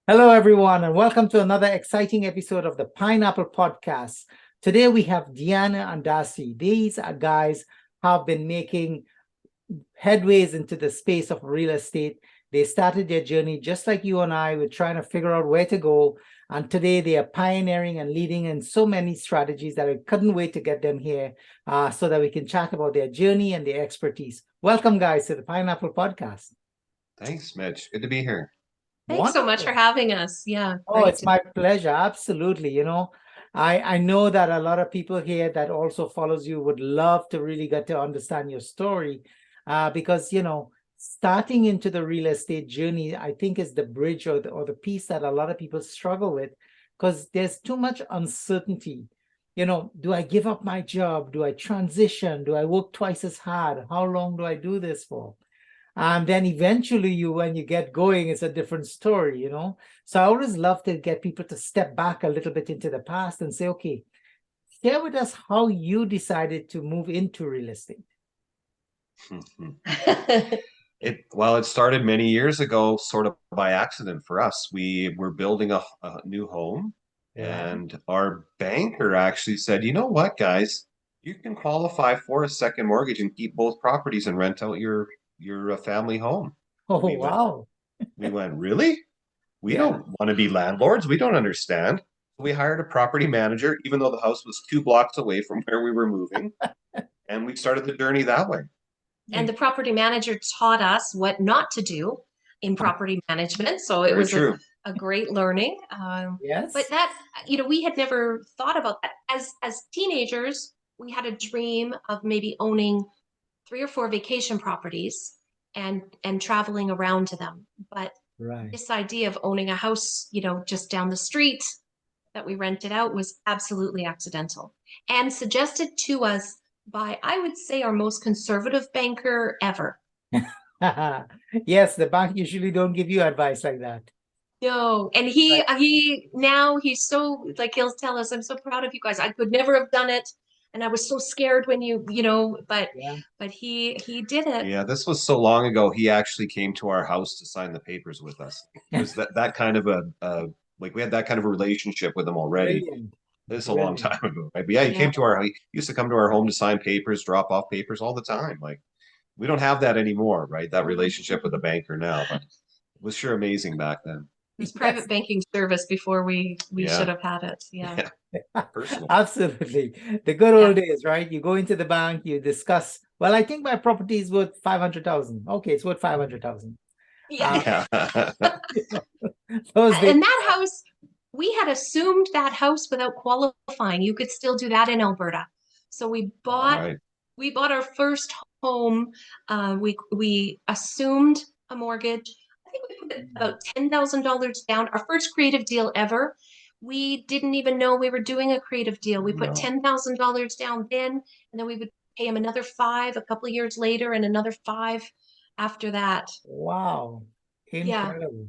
Hello, everyone, and welcome to another exciting episode of the Pineapple Podcast. Today we have Deanna and Darcy. These are guys have been making headways into the space of real estate. They started their journey just like you and I were trying to figure out where to go. And today they are pioneering and leading in so many strategies that I couldn't wait to get them here so that we can chat about their journey and their expertise. Welcome, guys, to the Pineapple Podcast. Thanks, Mitch. Good to be here. Thanks so much for Wonderful. having us. Yeah, Oh, great it's to my pleasure. Absolutely. I know that a lot of people here that also follows you would love to really get to understand your story, because, starting into the real estate journey, I think is the bridge or the piece that a lot of people struggle with because there's too much uncertainty. Do I give up my job? Do I transition? Do I work twice as hard? How long do I do this for? And then eventually when you get going, it's a different story. So I always love to get people to step back a little bit into the past and say, okay, share with us how you decided to move into real estate. you. It started many years ago, sort of by accident for us. We were building a new home, Right. and our banker actually said, "You know what, guys? You can qualify for a second mortgage and keep both properties and rent out your family home." Oh, We went, wow. we went, really? We Yeah. don't want to be landlords. We don't understand. We hired a property manager, even though the house was 2 blocks away from where we were moving, and we started the journey that way. And the property manager taught us what not to do in property management. So it Very was true. a great learning. But Yes. we had never thought about that. As teenagers, we had a dream of maybe owning 3 or 4 vacation properties and traveling around to them. But Right. this idea of owning a house, just down the street that we rented out was absolutely accidental and suggested to us by, I would say, our most conservative banker ever. Yes, the bank usually don't give you advice like that. No, and Right. he's so like he'll tell us, "I'm so proud of you guys. I could never have done it, and I was so scared when but Yeah. he did it." Yeah, this was so long ago. He actually came to our house to sign the papers with us. It was that kind of like we had that kind of a relationship with him already. Brilliant. This is a long Brilliant. time ago, right? But yeah, Yeah. he used to come to our home to sign papers, drop off papers all the time. Like we don't have that anymore, right? That relationship with the banker now, but it was sure amazing back then. It was Yes. private banking service before we should Yeah, have had it. Yeah. yeah, personal. Absolutely. The good Yeah. old days, right? You go into the bank, you discuss, well, I think my property is worth 500,000. Okay, it's worth 500,000. Yeah. Uh, Yeah. those days. And that house, we had assumed that house without qualifying. You could still do that in Alberta. So Wow. Right. we bought our first home. We assumed a mortgage. I think we put about $10,000 down. Our first creative deal ever. We didn't even know we were doing a creative deal. We put No. $10,000 down then, and then we would pay him another five a couple of years later, and another five after that. Wow. Yeah. Incredible.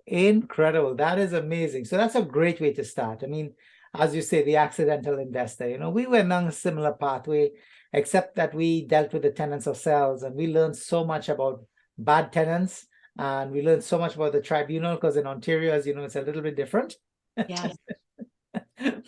Incredible. That is amazing. So that's a great way to start. I mean, as you say, the accidental investor, we went on a similar pathway, except that we dealt with the tenants ourselves and we learned so much about bad tenants and we learned so much about the tribunal because in Ontario, as you know, it's a little bit different. Yes.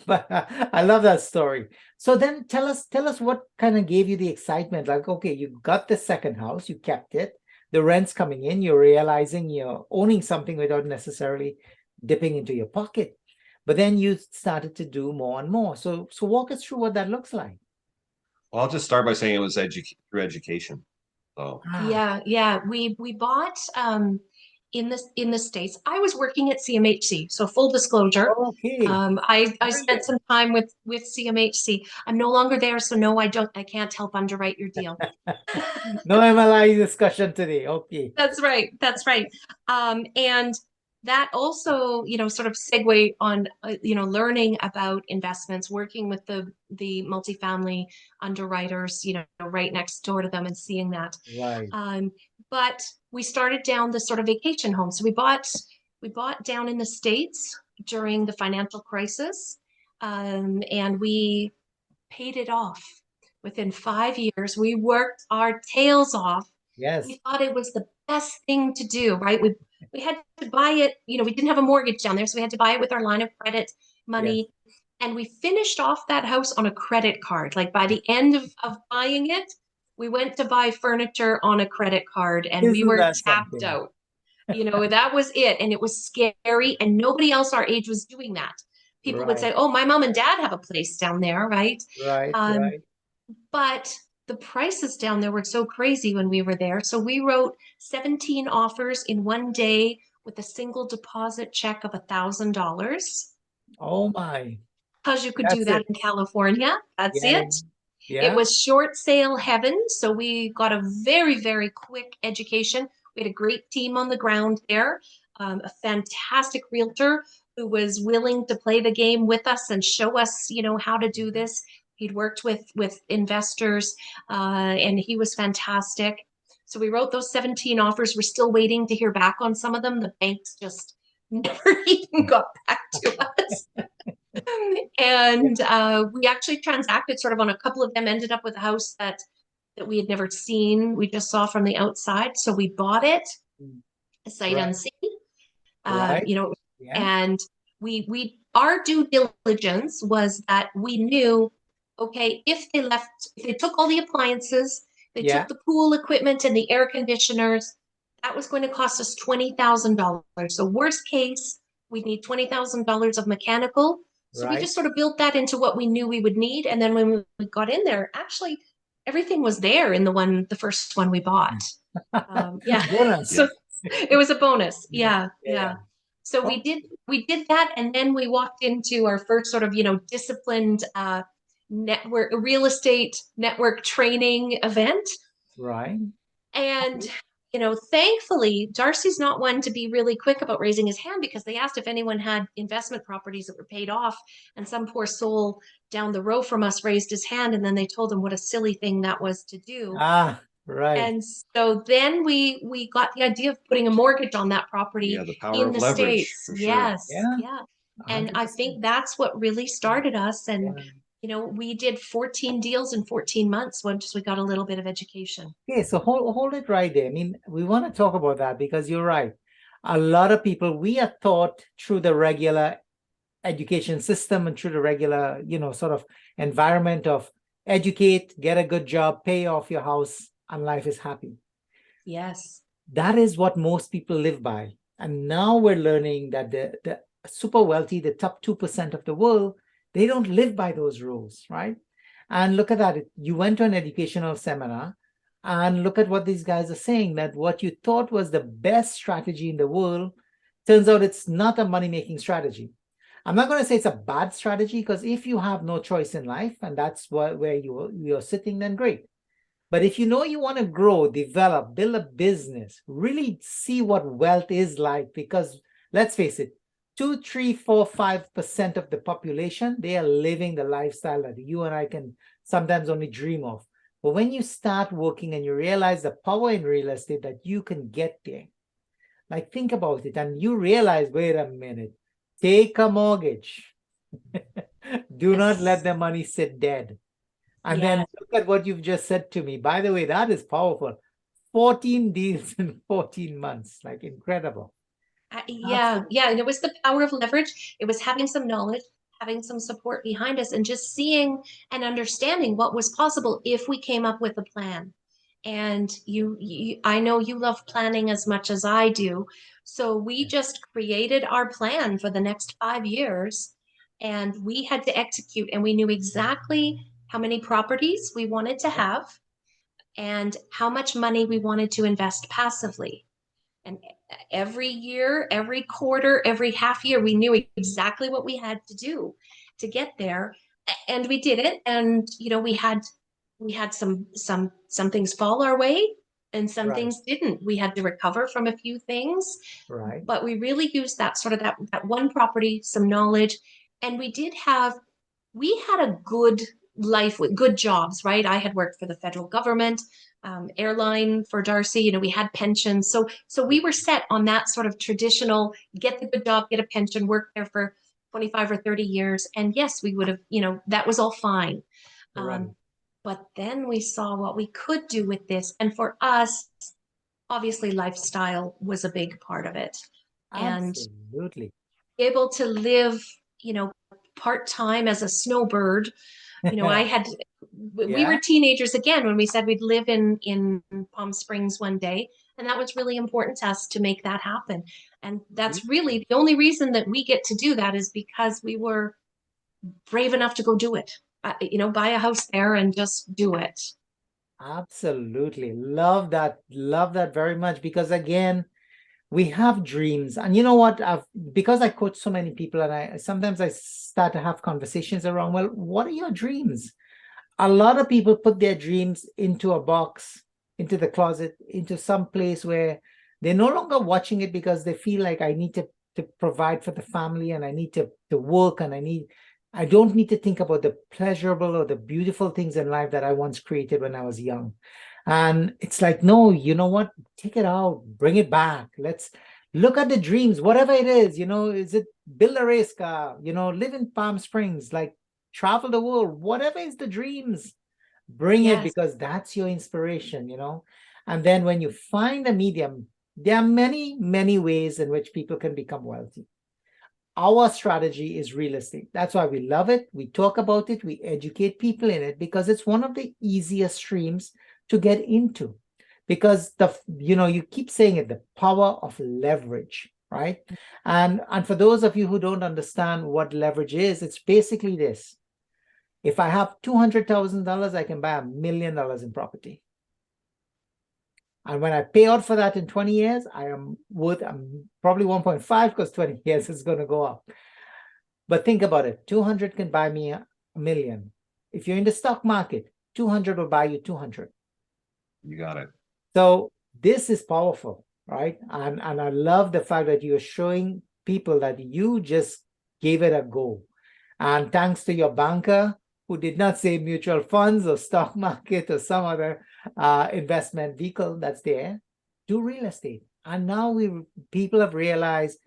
But I love that story. So then tell us what kind of gave you the excitement. Like, okay, you got the second house, you kept it, the rent's coming in, you're realizing you're owning something without necessarily dipping into your pocket. But then you started to do more and more. So walk us through what that looks like. Well, I'll just start by saying it was through education. So Ah, Yeah, yeah. We bought in the States. I was working at CMHC, so full disclosure. okay. I spent Brilliant. some time with CMHC. I'm no longer there, so no, I can't help underwrite your deal. No MLI discussion today. Okay. That's right. That's right. And that also, sort of segue on, learning about investments, working with the multifamily underwriters, right next door to them and seeing that. Right. But we started down the sort of vacation home. So we bought down in the States during the financial crisis, and we paid it off within 5 years. We worked our tails off. Yes. We thought it was the best thing to do, right? we had to buy it, we didn't have a mortgage down there, so we had to buy it with our line of credit money. And we finished off that house on a credit card. Like by the end of buying it, we went to buy furniture on a credit card and we Isn't were that tapped something? out. That was it. And it was scary. And nobody else our age was doing that. People would Right, say, oh, my mom and dad have a place down there, right? right, Um, right. but the prices down there were so crazy when we were there. So we wrote 17 offers in one day with a single deposit check of $1,000. Oh my, Because you could do that's that it. in California. That's Yeah, it. It yeah, was short sale heaven. So we got a very, very quick education. We had a great team on the ground there, a fantastic realtor who was willing to play the game with us and show us, how to do this. He'd worked with investors, and he was fantastic. So we wrote those 17 offers. We're still waiting to hear back on some of them. The banks just never even got back to us. And we actually transacted sort of on a couple of them, ended up with a house that we had never seen. We just saw from the outside. So we bought it, sight right, unseen, uh, right. you know, Yeah, and our due diligence was that we knew, okay, if they took all the appliances, they yeah, took the pool equipment and the air conditioners, that was going to cost us $20,000. So worst case, we'd need $20,000 of mechanical. So we right. just sort of built that into what we knew we would need. And then when we got in there, actually everything was there in the first one we bought. Yeah. Bonus. So it was a bonus. Yeah, Yeah. yeah. Yeah. So Oh, we did that. And then we walked into our first sort of, disciplined, network, real estate network training event. right. And, thankfully, Darcy's not one to be really quick about raising his hand because they asked if anyone had investment properties that were paid off. And some poor soul down the row from us raised his hand. And then they told him what a silly thing that was to do. Ah, right. And so then we got the idea of putting a mortgage on that Yeah, property the power in of the leverage States. for sure. Yes, Yeah, yeah. And I 100%. think that's what really started us. And, Yeah. we did 14 deals in 14 months once we got a little bit of education. Okay, so hold it right there. I mean, we want to talk about that because you're right. A lot of people, we are taught through the regular education system and through the regular, sort of environment of educate, get a good job, pay off your house, and life is happy. Yes. That is what most people live by. And now we're learning that the super wealthy, the top 2% of the world, they don't live by those rules, right? And look at that. You went to an educational seminar and look at what these guys are saying, that what you thought was the best strategy in the world turns out it's not a money-making strategy. I'm not going to say it's a bad strategy because if you have no choice in life and that's where you're sitting, then great. But if you know you want to grow, develop, build a business, really see what wealth is like, because let's face it, 2, 3, 4, 5% of the population, they are living the lifestyle that you and I can sometimes only dream of. But when you start working and you realize the power in real estate that you can get there, like think about it, and you realize, wait a minute, take a mortgage. Do not let Yes. the money sit dead. And then Yeah. look at what you've just said to me. By the way, that is powerful. 14 deals in 14 months. Like incredible. Yeah. Absolutely. Yeah. And it was the power of leverage. It was having some knowledge, having some support behind us, and just seeing and understanding what was possible if we came up with a plan. And I know you love planning as much as I do. So we just created our plan for the next 5 years and we had to execute, and we knew exactly how many properties we wanted to have and how much money we wanted to invest passively. And every year, every quarter, every half year, we knew exactly what we had to do to get there. And we did it. And we had some things fall our way and some Right, things didn't. We had to recover from a few things, right, but we really used that sort of that one property, some knowledge. And we had a good life with good jobs, right? I had worked for the federal government, airline for Darcy. We had pensions, so we were set on that sort of traditional: get the good job, get a pension, work there for 25 or 30 years, and yes, we would have, that was all fine. right. But then we saw what we could do with this, and for us, obviously lifestyle was a big part of it. And Absolutely. able to live, part-time as a snowbird. I had, we were Yeah, teenagers again when we said we'd live in Palm Springs one day. And that was really important to us to make that happen. And that's really the only reason that we get to do that is because we were brave enough to go do it. Buy a house there and just do it. absolutely. Love that. Love that very much because again, we have dreams. And you know what? Because I coach so many people and I sometimes I start to have conversations around, well, what are your dreams? A lot of people put their dreams into a box, into the closet, into some place where they're no longer watching it because they feel like I need to provide for the family and I need to work and I don't need to think about the pleasurable or the beautiful things in life that I once created when I was young. And it's like, no, you know what? Take it out, bring it back. Let's look at the dreams, whatever it is, is it build a race car, live in Palm Springs, like travel the world, whatever is the dreams, bring it Yes. because that's your inspiration. And then when you find a medium, there are many, many ways in which people can become wealthy. Our strategy is real estate. That's why we love it. We talk about it. We educate people in it because it's one of the easiest streams to get into. Because you keep saying it, the power of leverage, right? And for those of you who don't understand what leverage is, it's basically this. If I have $200,000, I can buy $1 million in property. And when I pay out for that in 20 years, I am worth probably 1.5 because 20 years is going to go up. But think about it. 200 can buy me a million. If you're in the stock market, 200 will buy you 200. You got it. So this is powerful, right? And I love the fact that you're showing people that you just gave it a go. And thanks to your banker, who did not say mutual funds or stock market or some other investment vehicle that's there, do real estate. And now people have realized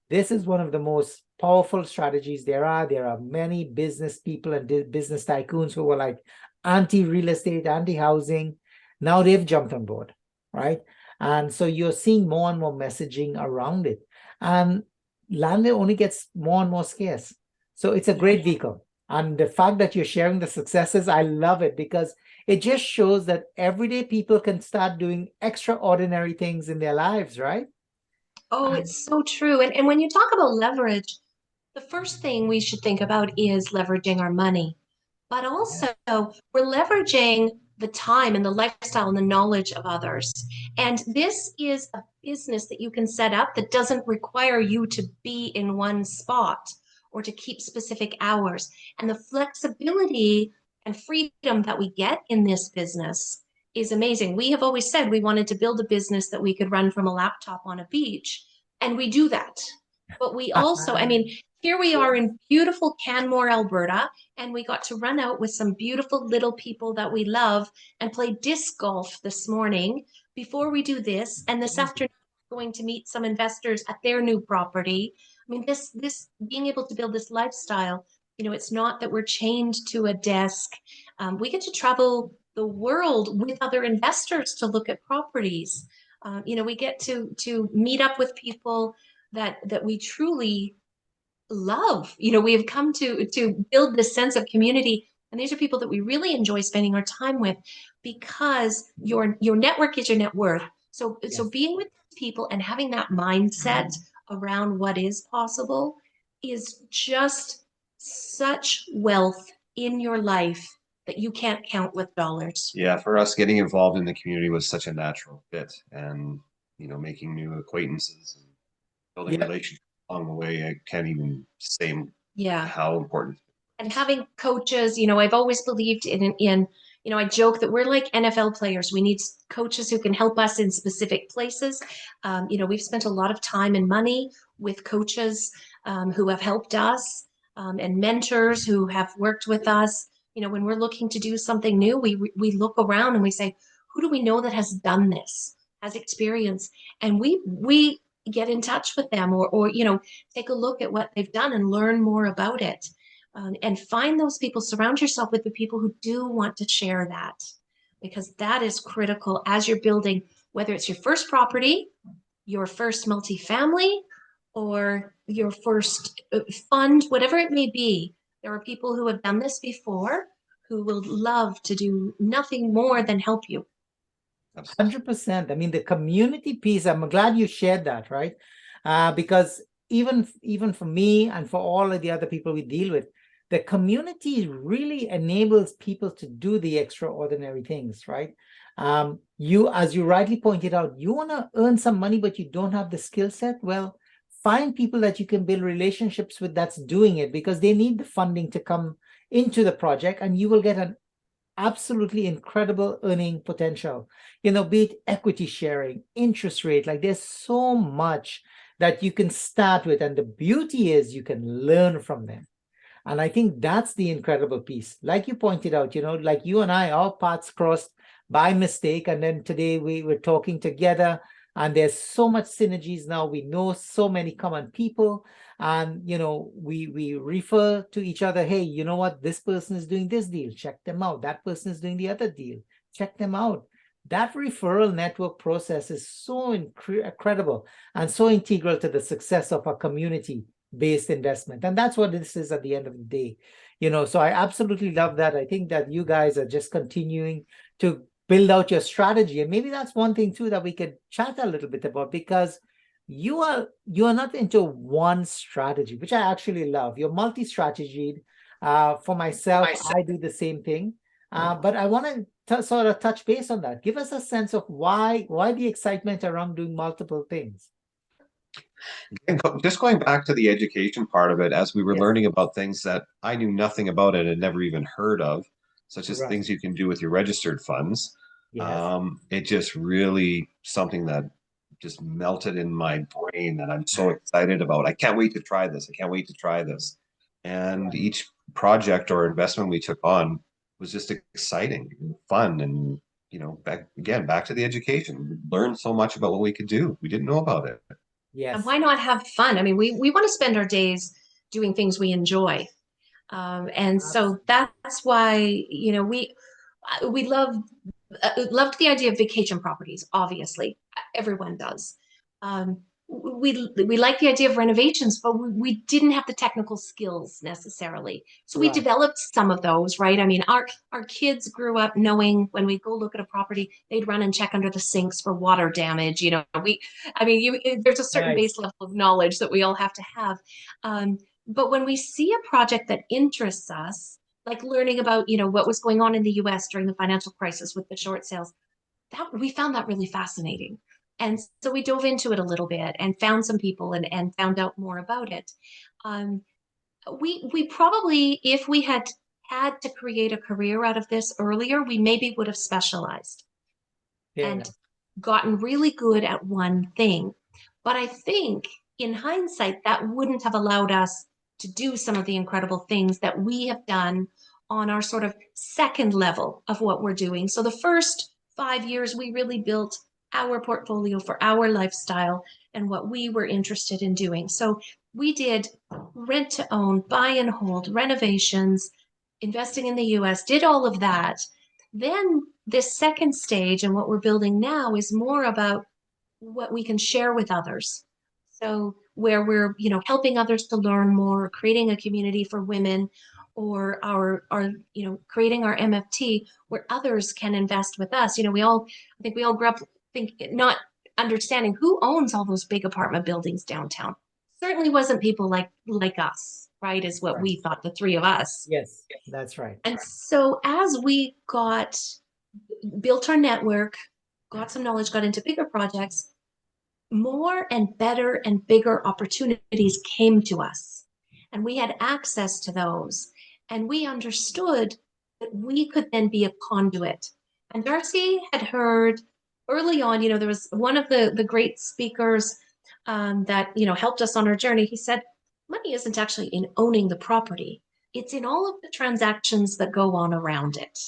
this is one of the most powerful strategies there are. There are many business people and business tycoons who were like anti-real estate, anti-housing. Now they've jumped on board, right? And so you're seeing more and more messaging around it. And land only gets more and more scarce. So it's a great vehicle. And the fact that you're sharing the successes, I love it because it just shows that everyday people can start doing extraordinary things in their lives, right? Oh, it's so true. And when you talk about leverage, the first thing we should think about is leveraging our money, but also we're leveraging the time and the lifestyle and the knowledge of others. And this is a business that you can set up that doesn't require you to be in one spot or to keep specific hours. And the flexibility and freedom that we get in this business is amazing. We have always said we wanted to build a business that we could run from a laptop on a beach, and we do that. But we also, here we are in beautiful Canmore, Alberta, and we got to run out with some beautiful little people that we love and play disc golf this morning before we do this. And this afternoon, we're going to meet some investors at their new property. This being able to build this lifestyle, it's not that we're chained to a desk. We get to travel the world with other investors to look at properties. We get to meet up with people that we truly love. We have come to build this sense of community, and these are people that we really enjoy spending our time with because your network is your net worth. So being with people and having that mindset around what is possible is just such wealth in your life that you can't count with dollars. Yeah, for us, getting involved in the community was such a natural fit, and making new acquaintances and building relationships along the way. I can't even say how important. And having coaches, I've always believed in I joke that we're like NFL players. We need coaches who can help us in specific places. We've spent a lot of time and money with coaches who have helped us, and mentors who have worked with us. When we're looking to do something new, we look around and we say, who do we know that has done this, has experience? And we get in touch with them or take a look at what they've done and learn more about it. And find those people, surround yourself with the people who do want to share that, because that is critical as you're building whether it's your first property, your first multifamily, or your first fund, whatever it may be. There are people who have done this before who will love to do nothing more than help you. 100%. I mean, the community piece, I'm glad you shared that, right? Because even for me and for all of the other people we deal with, the community really enables people to do the extraordinary things, right? You, as you rightly pointed out, you want to earn some money, but you don't have the skill set. Well, find people that you can build relationships with that's doing it, because they need the funding to come into the project, and you will get an absolutely incredible earning potential, be it equity sharing, interest rate. Like, there's so much that you can start with, and the beauty is you can learn from them. And I think that's the incredible piece. Like you pointed out, like you and I, our paths crossed by mistake, and then today we were talking together, and there's so much synergies now. We know so many common people, and we refer to each other. Hey, you know what, this person is doing this deal, check them out. That person is doing the other deal, check them out. That referral network process is so incredible and so integral to the success of a community-based investment. And that's what this is at the end of the day. So I absolutely love that. I think that you guys are just continuing to build out your strategy. And maybe that's one thing too that we could chat a little bit about, because you are not into one strategy, which I actually love. You're multi-strategied. For myself, I do the same thing. But I want to sort of touch base on that. Give us a sense of why the excitement around doing multiple things. And just going back to the education part of it, as we were learning about things that I knew nothing about and had never even heard of, such as things you can do with your registered funds. It just really something that just melted in my brain that I'm so excited about. I can't wait to try this. I can't wait to try this. And each project or investment we took on was just exciting and fun. And, back to the education. We learned so much about what we could do. We didn't know about it. Yes. And why not have fun? I mean, we want to spend our days doing things we enjoy. And so that's why, we loved the idea of vacation properties. Obviously, everyone does. We like the idea of renovations, but we didn't have the technical skills necessarily. So we developed some of those, right? I mean, our kids grew up knowing when we go look at a property, they'd run and check under the sinks for water damage. There's a certain base level of knowledge that we all have to have. But when we see a project that interests us, like learning about, what was going on in the US during the financial crisis with the short sales, we found that really fascinating. And so we dove into it a little bit and found some people and found out more about it. We probably, if we had to create a career out of this earlier, we maybe would have specialized and gotten really good at one thing. But I think in hindsight, that wouldn't have allowed us to do some of the incredible things that we have done on our sort of second level of what we're doing. So the first 5 years, we really built our portfolio for our lifestyle and what we were interested in doing. So we did rent to own, buy and hold, renovations, investing in the US, did all of that. Then this second stage and what we're building now is more about what we can share with others. So where we're, helping others to learn more, creating a community for women, or our creating our MFT where others can invest with us. I think we all grew up not understanding who owns all those big apartment buildings downtown. Certainly wasn't people like us, right? Is what we thought, the three of us. Yes, that's right. And so as we built our network, got some knowledge, got into bigger projects, more and better and bigger opportunities came to us. And we had access to those. And we understood that we could then be a conduit. And Darcy had heard early on, there was one of the great speakers that, helped us on our journey. He said, money isn't actually in owning the property. It's in all of the transactions that go on around it.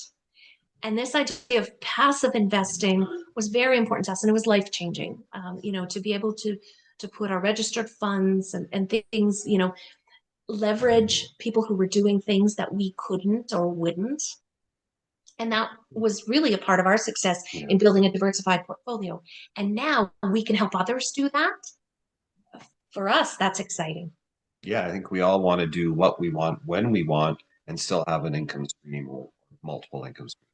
And this idea of passive investing was very important to us, and it was life-changing, to be able to put our registered funds and things, leverage people who were doing things that we couldn't or wouldn't. And that was really a part of our success in building a diversified portfolio. And now we can help others do that. For us, that's exciting. Yeah, I think we all want to do what we want when we want and still have an income stream or multiple income streams.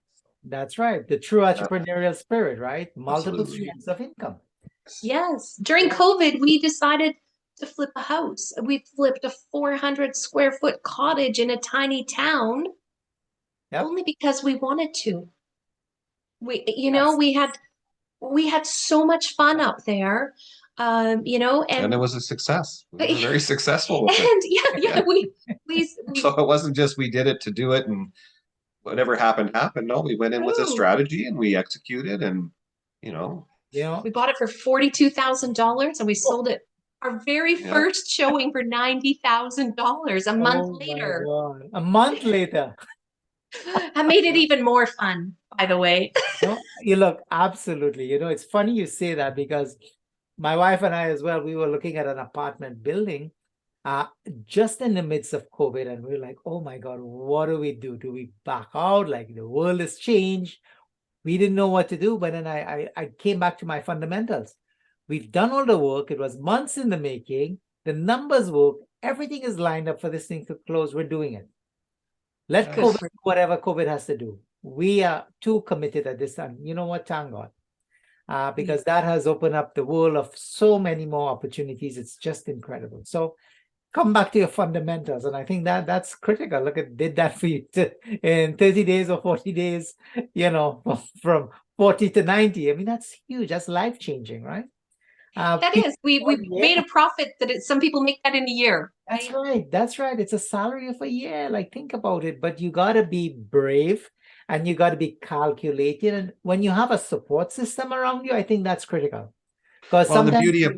That's right. The true entrepreneurial spirit, right? Multiple Absolutely. streams of income. Yes. During COVID, we decided to flip a house. We flipped a 400 square foot cottage in a tiny town only because we wanted to. We had so much fun up there. And it was a success. We were very successful with it. We so it wasn't just we did it to do it and whatever happened. No, we went in with a strategy and we executed, and we bought it for $42,000 and we sold it our very first showing for $90,000 a month later. A month later. I made it even more fun, by the way. You look, absolutely. It's funny you say that because my wife and I as well, we were looking at an apartment building just in the midst of COVID, and we were like, oh my God, what do we do? Do we back out? Like, the world has changed. We didn't know what to do. But then I came back to my fundamentals. We've done all the work. It was months in the making. The numbers work. Everything is lined up for this thing to close. We're doing it. Let COVID do whatever COVID has to do. We are too committed at this time. You know what? Thank God. Because that has opened up the world of so many more opportunities. It's just incredible. So come back to your fundamentals. And I think that's critical. Look, it did that for you in 30 days or 40 days, from 40 to 90. I mean, that's huge. That's life-changing, right? That is. We made a profit some people make that in a year. That's right. That's right. It's a salary of a year. Like, think about it. But you got to be brave and you got to be calculated. And when you have a support system around you, I think that's critical. Because sometimes the beauty of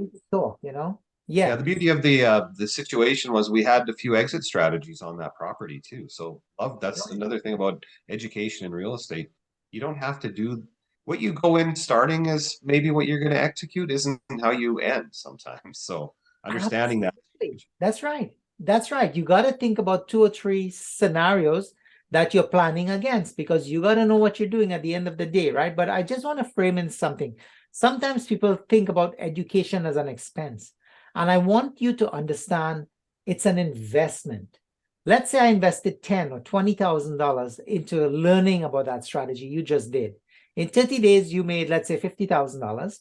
Yeah, the beauty of the situation was we had a few exit strategies on that property too. So that's another thing about education in real estate. You don't have to do what you go in starting is maybe what you're going to execute isn't how you end sometimes. So understanding absolutely. That's right. That's right. You got to think about 2 or 3 scenarios that you're planning against, because you got to know what you're doing at the end of the day, right? But I just want to frame in something. Sometimes people think about education as an expense. And I want you to understand it's an investment. Let's say I invested $10,000 or $20,000 into learning about that strategy you just did. In 30 days, you made, let's say, $50,000.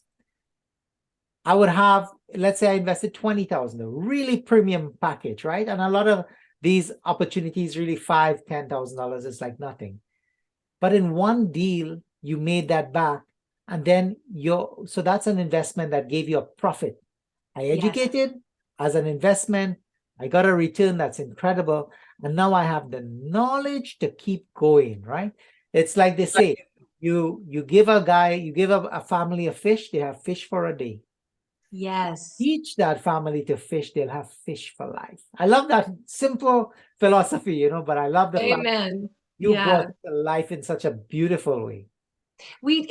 I would have, let's say I invested $20,000, a really premium package, right? And a lot of these opportunities, really $5,000, $10,000 is like nothing. But in one deal, you made that back. And then so that's an investment that gave you a profit. I educated as an investment. I got a return that's incredible. And now I have the knowledge to keep going, right? It's like they say, you give a family a fish, they have fish for a day. Yes. Teach that family to fish, they'll have fish for life. I love that simple philosophy, but I love the fact that you brought it to life in such a beautiful way. We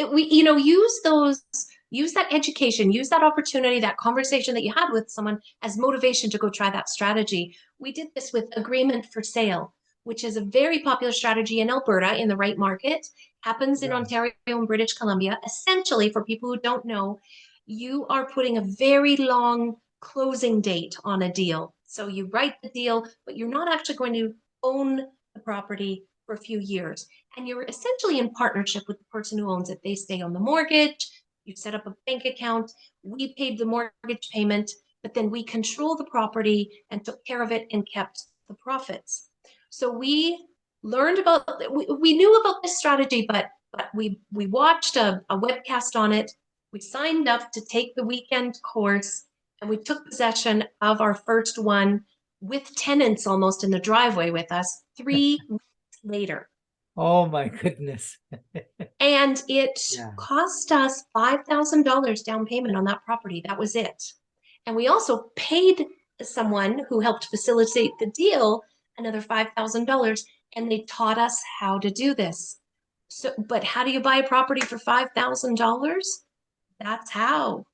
use that education, use that opportunity, that conversation that you had with someone as motivation to go try that strategy. We did this with agreement for sale, which is a very popular strategy in Alberta in the right market, happens in Ontario and British Columbia. Essentially, for people who don't know, you are putting a very long closing date on a deal. So you write the deal, but you're not actually going to own the property for a few years. And you're essentially in partnership with the person who owns it. They stay on the mortgage, you set up a bank account, we paid the mortgage payment, but then we control the property and took care of it and kept the profits. So we learned we knew about this strategy, but we watched a webcast on it. We signed up to take the weekend course, and we took possession of our first one with tenants almost in the driveway with us 3 weeks later. Oh my goodness. And it cost us $5,000 down payment on that property. That was it. And we also paid someone who helped facilitate the deal another $5,000, and they taught us how to do this. So, but how do you buy a property for $5,000? That's how.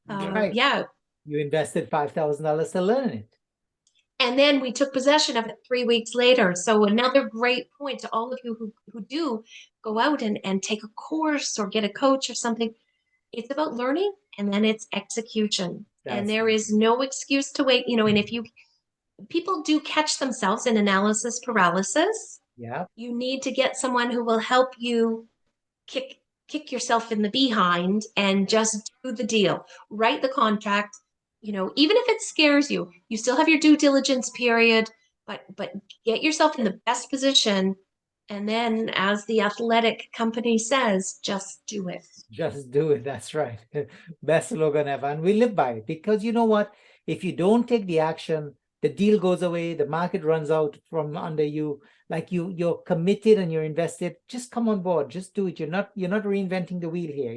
You invested $5,000 to learn it. And then we took possession of it 3 weeks later. So another great point to all of you who do go out and take a course or get a coach or something. It's about learning and then it's execution. And That's there is no excuse to wait, and if people do catch themselves in analysis paralysis, yeah. you need to get someone who will help you kick yourself in the behind and just do the deal. Write the contract. Even if it scares you, you still have your due diligence period, but get yourself in the best position. And then, as the athletic company says, just do it. Just do it. That's right. Best slogan ever. And we live by it because you know what? If you don't take the action, the deal goes away, the market runs out from under you. Like you're committed and you're invested. Just come on board. Just do it. You're not reinventing the wheel here,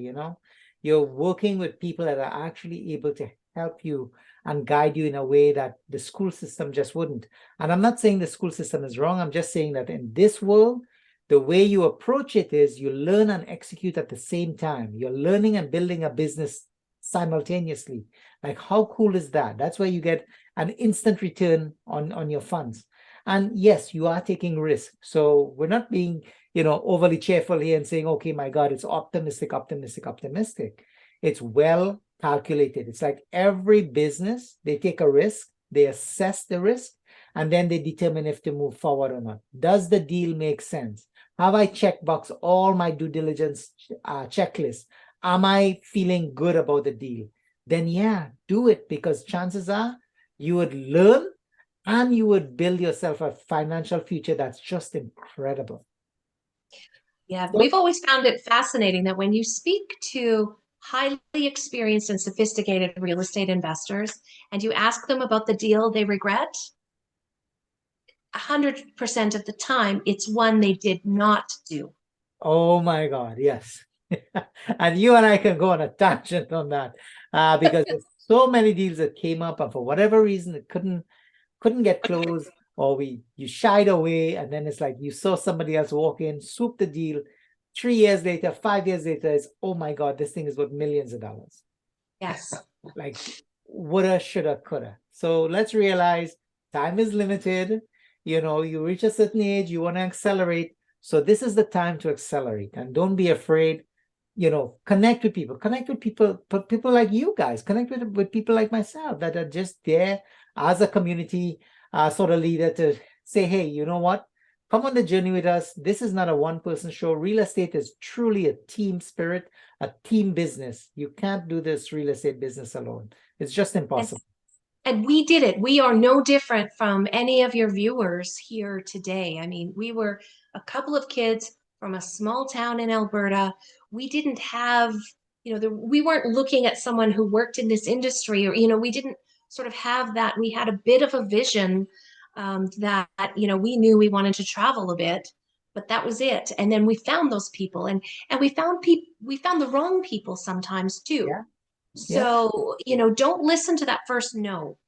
You're working with people that are actually able to help you and guide you in a way that the school system just wouldn't. And I'm not saying the school system is wrong. I'm just saying that in this world, the way you approach it is you learn and execute at the same time. You're learning and building a business simultaneously. Like, how cool is that? That's where you get an instant return on your funds. And yes, you are taking risk. So we're not being, overly cheerful here and saying, okay, my God, it's optimistic, optimistic, optimistic. It's well calculated. It's like every business, they take a risk, they assess the risk, and then they determine if to move forward or not. Does the deal make sense? Have I checked box all my due diligence checklist? Am I feeling good about the deal? Then yeah, do it, because chances are you would learn and you would build yourself a financial future that's just incredible. Yeah, we've always found it fascinating that when you speak to highly experienced and sophisticated real estate investors and you ask them about the deal they regret, 100% of the time, it's one they did not do. Oh my God, yes. And you and I can go on a tangent on that because there's so many deals that came up and for whatever reason it couldn't get closed, or you shied away, and then it's like you saw somebody else walk in, swoop the deal. 3 years later, 5 years later, it's, oh my God, this thing is worth millions of dollars. Yes. Like woulda, shoulda, coulda. So let's realize time is limited. You reach a certain age, you want to accelerate. So this is the time to accelerate, and don't be afraid. Connect with people like you guys, connect with people like myself that are just there as a community sort of leader to say, hey, you know what? Come on the journey with us. This is not a one-person show. Real estate is truly a team spirit, a team business. You can't do this real estate business alone. It's just impossible. And we did it. We are no different from any of your viewers here today. I mean, we were a couple of kids from a small town in Alberta. We didn't have, we weren't looking at someone who worked in this industry, or, we didn't sort of have that. We had a bit of a vision that, we knew we wanted to travel a bit, but that was it. And then we found those people, and we found the wrong people sometimes too. Yeah. So, don't listen to that first no.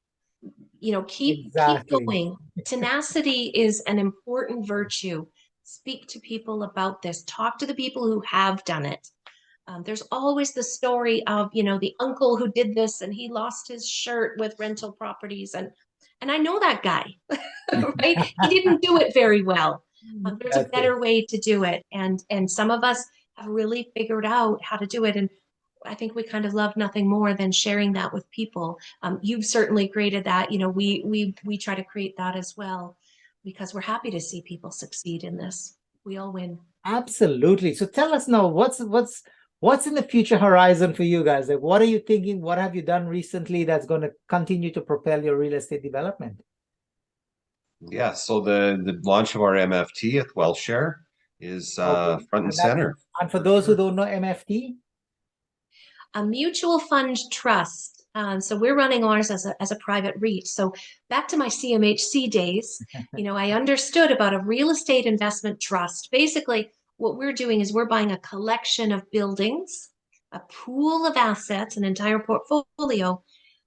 Keep going. Tenacity is an important virtue. Speak to people about this. Talk to the people who have done it. There's always the story of, the uncle who did this and he lost his shirt with rental properties. And I know that guy, right? He didn't do it very well. There's a better way to do it. And some of us have really figured out how to do it. And I think we kind of love nothing more than sharing that with people. You've certainly created that. We try to create that as well, because we're happy to see people succeed in this. We all win. Absolutely. So tell us now, what's in the future horizon for you guys? Like, what are you thinking? What have you done recently that's going to continue to propel your real estate development? Yeah, so the launch of our MFT at WellShare is front and center. And for those who don't know MFT, a mutual fund trust. So we're running ours as a private REIT. So back to my CMHC days, I understood about a real estate investment trust. Basically, what we're doing is we're buying a collection of buildings, a pool of assets, an entire portfolio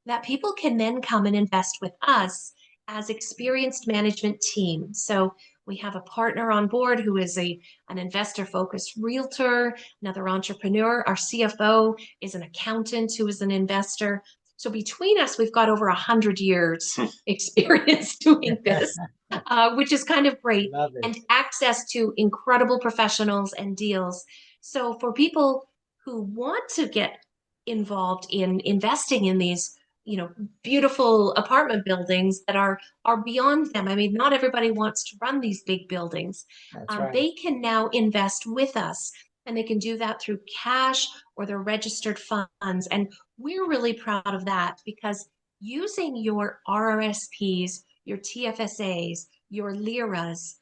that people can then come and invest with us as experienced management team. So we have a partner on board who is an investor-focused realtor, another entrepreneur. Our CFO is an accountant who is an investor. So between us, we've got over 100 years experience doing this, which is kind of great, Love it. and access to incredible professionals and deals. So for people who want to get involved in investing in these, beautiful apartment buildings that are beyond them. I mean, not everybody wants to run these big buildings. That's right. They can now invest with us, and they can do that through cash or their registered funds. And we're really proud of that, because using your RRSPs, your TFSAs, your LIRAs,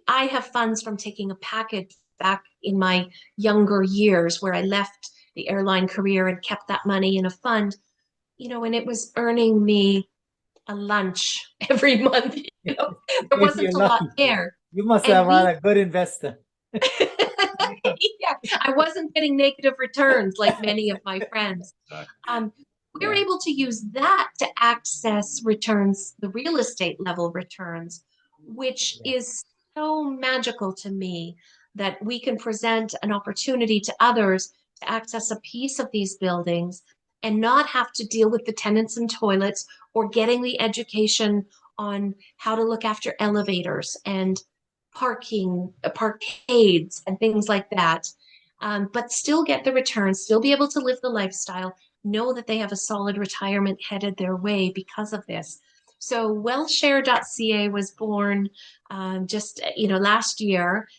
I have funds from taking a package back in my younger years where I left the airline career and kept that money in a fund, and it was earning me a lunch every month. There wasn't You're a lot lucky. there. You must And have had a good investor. yeah, I wasn't getting negative returns like many of my friends. We were able to use that to access returns, the real estate level returns, which is so magical to me, that we can present an opportunity to others to access a piece of these buildings and not have to deal with the tenants and toilets, or getting the education on how to look after elevators and parking, parkades and things like that. But still get the returns, still be able to live the lifestyle, know that they have a solid retirement headed their way because of this. So wealthshare.ca was born just last year,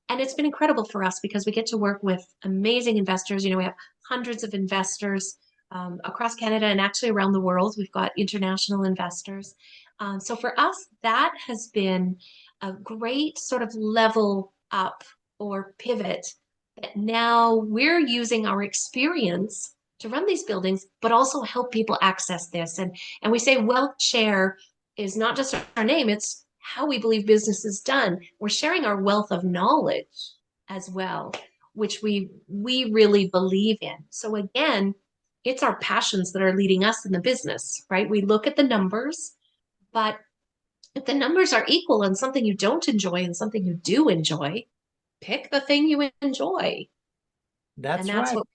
and it's been incredible for us because we get to work with amazing investors. We have hundreds of investors across Canada and actually around the world. We've got international investors. So for us, that has been a great sort of level up or pivot, that now we're using our experience to run these buildings, but also help people access this. And we say Wealth Share is not just our name, it's how we believe business is done. We're sharing our wealth of knowledge as well, which we really believe in. So again, it's our passions that are leading us in the business, right? We look at the numbers, but if the numbers are equal on something you don't enjoy and something you do enjoy, pick the thing you enjoy. That's And that's right. what.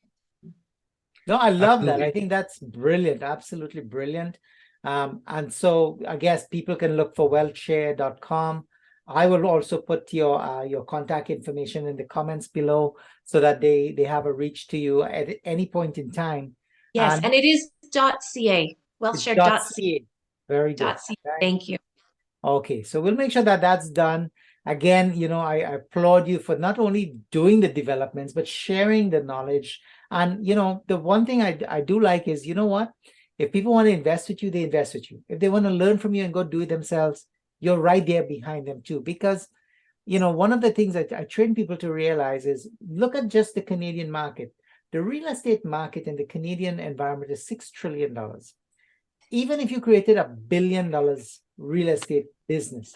No, I love that. Absolutely. I think that's brilliant. Absolutely brilliant. And so I guess people can look for wealthshare.com. I will also put your contact information in the comments below so that they have a reach to you at any point in time. Yes, and it is .ca, it's wealthshare.ca. .ca. Very good. Right. Thank you. Okay, so we'll make sure that that's done. Again, I applaud you for not only doing the developments, but sharing the knowledge. And, the one thing I do like is, you know what? If people want to invest with you, they invest with you. If they want to learn from you and go do it themselves, you're right there behind them too. Because, one of the things that I train people to realize is, look at just the Canadian market. The real estate market in the Canadian environment is $6 trillion. Even if you created $1 billion real estate business,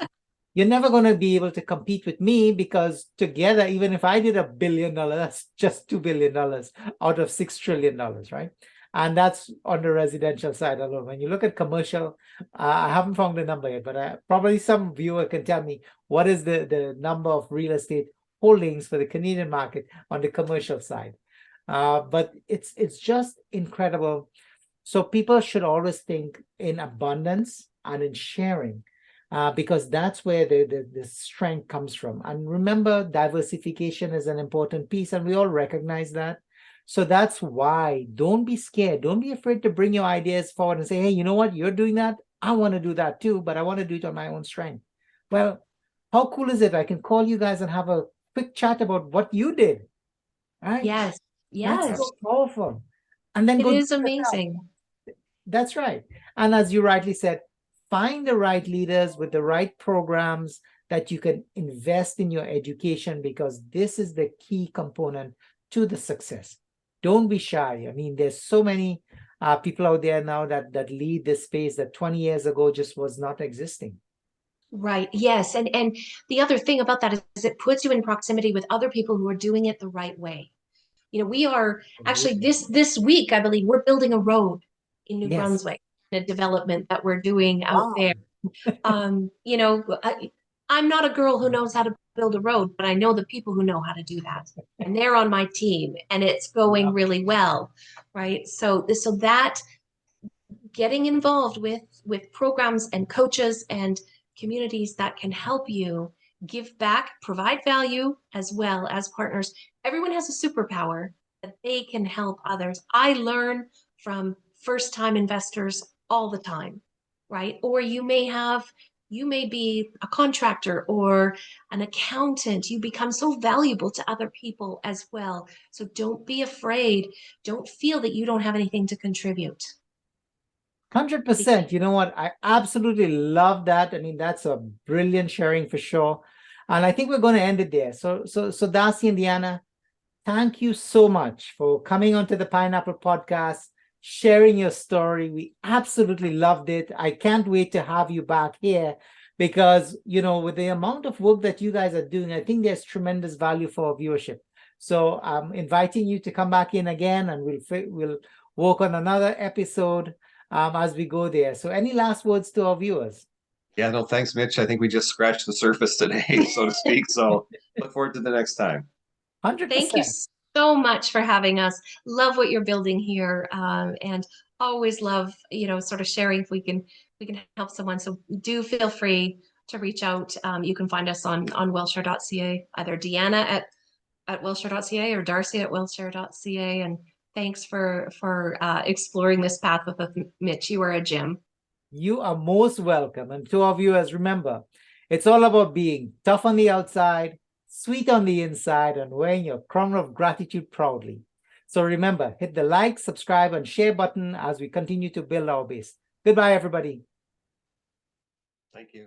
you're never going to be able to compete with me, because together, even if I did $1 billion, that's just $2 billion out of $6 trillion, right? And that's on the residential side alone. When you look at commercial, I haven't found the number yet, but probably some viewer can tell me what is the number of real estate holdings for the Canadian market on the commercial side. But it's just incredible. So people should always think in abundance and in sharing, because that's where the strength comes from. And remember, diversification is an important piece, and we all recognize that. So that's why, don't be scared. Don't be afraid to bring your ideas forward and say, hey, you know what? You're doing that. I want to do that too, but I want to do it on my own strength. Well, how cool is it? I can call you guys and have a quick chat about what you did. Right? Yes, That's yes. so powerful. And then It go do is it yourself. amazing. That's right. And as you rightly said, find the right leaders with the right programs that you can invest in your education, because this is the key component to the success. Don't be shy. I mean, there's so many people out there now that lead this space that 20 years ago just was not existing. Right. Yes. And the other thing about that is it puts you in proximity with other people who are doing it the right way. We are actually this week, I believe, we're building a road in New Yes. Brunswick, a development that we're doing out Wow. there. I'm not a girl who knows how to build a road, but I know the people who know how to do that, and they're on my team, and it's going really well, right? So that getting involved with programs and coaches and communities that can help you give back, provide value, as well as partners. Everyone has a superpower that they can help others. I learn from first-time investors all the time, right? Or you may be a contractor or an accountant. You become so valuable to other people as well. So don't be afraid. Don't feel that you don't have anything to contribute. 100%. You know what? I absolutely love that. I mean, that's a brilliant sharing for sure. And I think we're going to end it there. So Darcy and Deanna, thank you so much for coming onto the Pineapple Podcast, sharing your story. We absolutely loved it. I can't wait to have you back here because, you know, with the amount of work that you guys are doing, I think there's tremendous value for our viewership. So I'm inviting you to come back in again, and we'll work on another episode as we go there. So any last words to our viewers? Yeah, no, thanks, Mitch. I think we just scratched the surface today, so to speak. So look forward to the next time. 100%. Thank you so much for having us. Love what you're building here, and always love, sort of sharing if we can help someone. So do feel free to reach out. You can find us on wellshare.ca, either Deanna at wellshare.ca or Darcy at wellshare.ca. And thanks for exploring this path with us, Mitch. You are a gem. You are most welcome. And to our viewers, remember, it's all about being tough on the outside, sweet on the inside, and wearing your crown of gratitude proudly. So remember, hit the like, subscribe, and share button as we continue to build our base. Goodbye, everybody. Thank you.